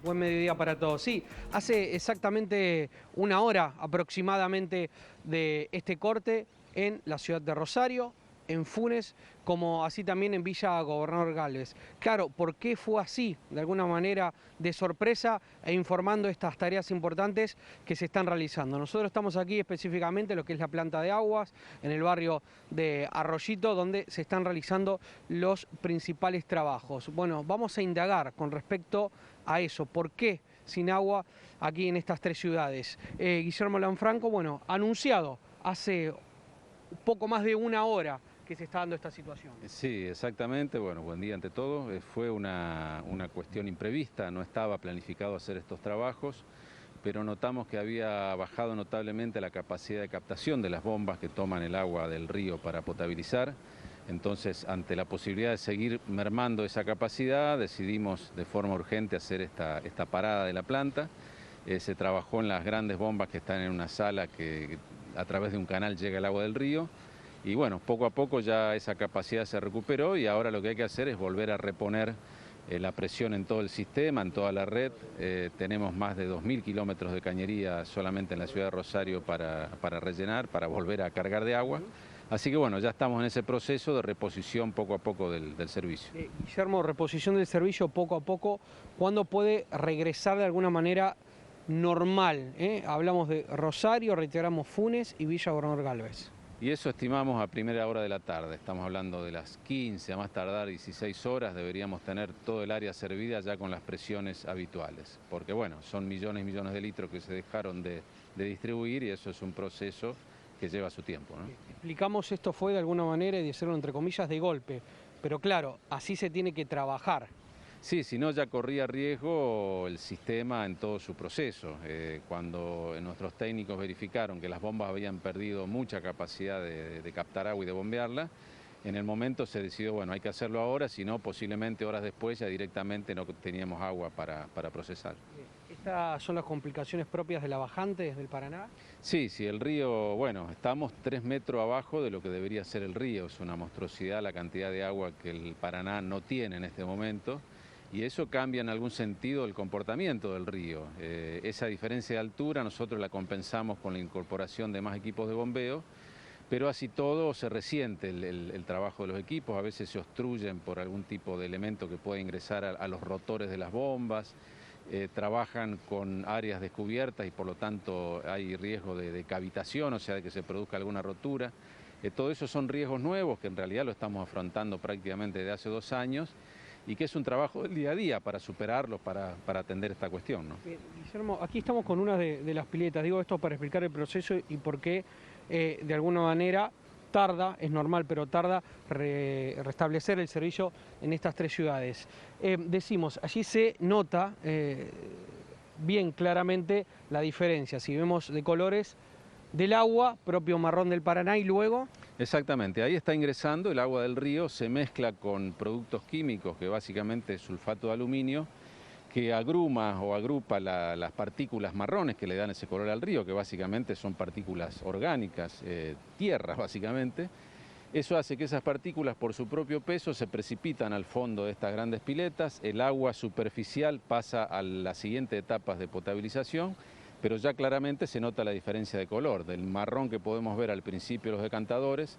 Buen mediodía para todos. Sí, hace exactamente una hora aproximadamente de este corte en la ciudad de Rosario, en Funes, como así también en Villa Gobernador Galvez. Claro, ¿por qué fue así? De alguna manera de sorpresa e informando estas tareas importantes que se están realizando. Nosotros estamos aquí específicamente en lo que es la planta de aguas, en el barrio de Arroyito, donde se están realizando los principales trabajos. Bueno, vamos a indagar con respecto a eso. ¿Por qué sin agua aquí en estas tres ciudades? Guillermo Lanfranco, bueno, anunciado hace poco más de una hora que se está dando esta situación. Sí, exactamente. Bueno, buen día ante todo. Fue una cuestión imprevista, no estaba planificado hacer estos trabajos, pero notamos que había bajado notablemente la capacidad de captación de las bombas que toman el agua del río para potabilizar. Entonces, ante la posibilidad de seguir mermando esa capacidad, decidimos de forma urgente hacer esta parada de la planta. Se trabajó en las grandes bombas que están en una sala que a través de un canal llega el agua del río. Y bueno, poco a poco ya esa capacidad se recuperó y ahora lo que hay que hacer es volver a reponer la presión en todo el sistema, en toda la red. Tenemos más de 2.000 kilómetros de cañería solamente en la ciudad de Rosario para rellenar, para volver a cargar de agua. Así que bueno, ya estamos en ese proceso de reposición poco a poco del servicio. Guillermo, reposición del servicio poco a poco, ¿cuándo puede regresar de alguna manera normal? Hablamos de Rosario, reiteramos Funes y Villa Gobernador Galvez. Y eso estimamos a primera hora de la tarde, estamos hablando de las 15, a más tardar 16 horas, deberíamos tener todo el área servida ya con las presiones habituales, porque bueno, son millones y millones de litros que se dejaron de distribuir y eso es un proceso que lleva su tiempo, ¿no? Explicamos, esto fue de alguna manera, y decirlo entre comillas, de golpe, pero claro, así se tiene que trabajar. Sí, si no ya corría riesgo el sistema en todo su proceso. Cuando nuestros técnicos verificaron que las bombas habían perdido mucha capacidad de captar agua y de bombearla, en el momento se decidió, bueno, hay que hacerlo ahora, si no, posiblemente horas después ya directamente no teníamos agua para procesar. ¿Estas son las complicaciones propias de la bajante desde el Paraná? Sí, sí, el río, bueno, estamos 3 metros abajo de lo que debería ser el río. Es una monstruosidad la cantidad de agua que el Paraná no tiene en este momento. Y eso cambia en algún sentido el comportamiento del río. Esa diferencia de altura nosotros la compensamos con la incorporación de más equipos de bombeo, pero así todo se resiente el trabajo de los equipos, a veces se obstruyen por algún tipo de elemento que puede ingresar a los rotores de las bombas, trabajan con áreas descubiertas y por lo tanto hay riesgo de cavitación, o sea, de que se produzca alguna rotura. Todo eso son riesgos nuevos que en realidad lo estamos afrontando prácticamente desde hace 2 años, y que es un trabajo del día a día para superarlos, para atender esta cuestión, ¿no? Guillermo, aquí estamos con una de las piletas, digo esto para explicar el proceso y por qué de alguna manera tarda, es normal, pero tarda restablecer el servicio en estas tres ciudades. Decimos, allí se nota bien claramente la diferencia, si vemos de colores del agua, propio marrón del Paraná y luego... Exactamente, ahí está ingresando el agua del río, se mezcla con productos químicos, que básicamente es sulfato de aluminio, que agruma o agrupa las partículas marrones que le dan ese color al río, que básicamente son partículas orgánicas, tierras básicamente. Eso hace que esas partículas por su propio peso se precipitan al fondo de estas grandes piletas, el agua superficial pasa a las siguientes etapas de potabilización, pero ya claramente se nota la diferencia de color, del marrón que podemos ver al principio de los decantadores,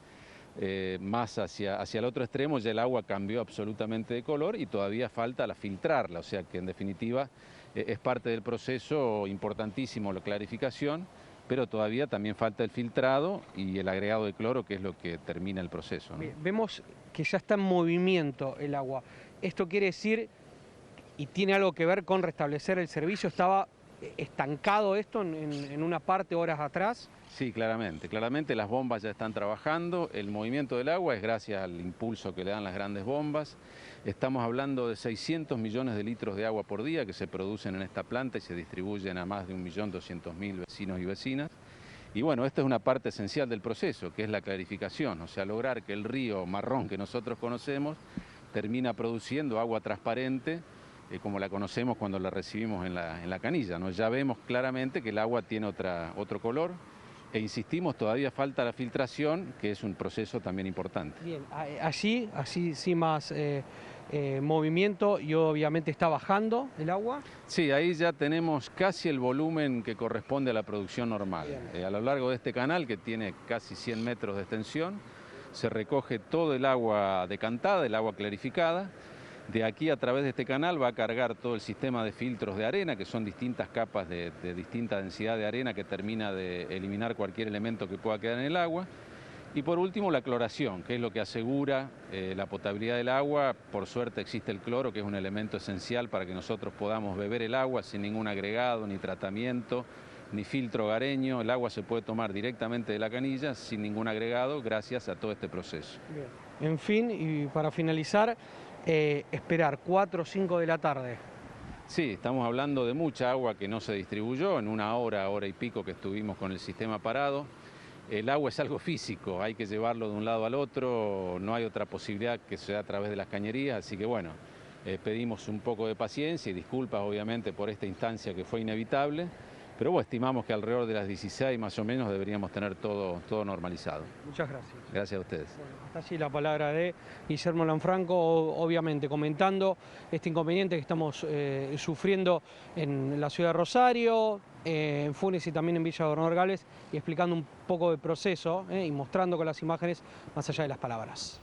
más hacia el otro extremo ya el agua cambió absolutamente de color y todavía falta filtrarla, o sea que en definitiva es parte del proceso importantísimo la clarificación, pero todavía también falta el filtrado y el agregado de cloro, que es lo que termina el proceso, ¿no? Vemos que ya está en movimiento el agua. Esto quiere decir, y tiene algo que ver con restablecer el servicio, estaba estancado esto en una parte horas atrás. Sí, claramente las bombas ya están trabajando, el movimiento del agua es gracias al impulso que le dan las grandes bombas. Estamos hablando de 600 millones de litros de agua por día que se producen en esta planta y se distribuyen a más de 1.200.000 vecinos y vecinas. Y bueno, esta es una parte esencial del proceso, que es la clarificación, o sea, lograr que el río marrón que nosotros conocemos termina produciendo agua transparente, como la conocemos cuando la recibimos en la canilla, ¿no? Ya vemos claramente que el agua tiene otro color. E insistimos, todavía falta la filtración, que es un proceso también importante. Bien, allí, así sin más movimiento y obviamente está bajando el agua. Sí, ahí ya tenemos casi el volumen que corresponde a la producción normal. A lo largo de este canal, que tiene casi 100 metros de extensión, se recoge todo el agua decantada, el agua clarificada. De aquí, a través de este canal, va a cargar todo el sistema de filtros de arena, que son distintas capas de distinta densidad de arena que termina de eliminar cualquier elemento que pueda quedar en el agua. Y por último, la cloración, que es lo que asegura la potabilidad del agua. Por suerte existe el cloro, que es un elemento esencial para que nosotros podamos beber el agua sin ningún agregado, ni tratamiento, ni filtro hogareño. El agua se puede tomar directamente de la canilla sin ningún agregado gracias a todo este proceso. Bien. En fin, y para finalizar, esperar 4 o 5 de la tarde. Sí, estamos hablando de mucha agua que no se distribuyó en una hora, hora y pico que estuvimos con el sistema parado. El agua es algo físico, hay que llevarlo de un lado al otro, no hay otra posibilidad que sea a través de las cañerías, así que bueno, pedimos un poco de paciencia y disculpas obviamente por esta instancia que fue inevitable, pero bueno, estimamos que alrededor de las 16 más o menos deberíamos tener todo normalizado. Muchas gracias. Gracias a ustedes. Bueno, hasta allí la palabra de Guillermo Lanfranco, obviamente comentando este inconveniente que estamos sufriendo en la ciudad de Rosario, en Funes y también en Villa Gobernador Galvez, y explicando un poco del proceso y mostrando con las imágenes más allá de las palabras.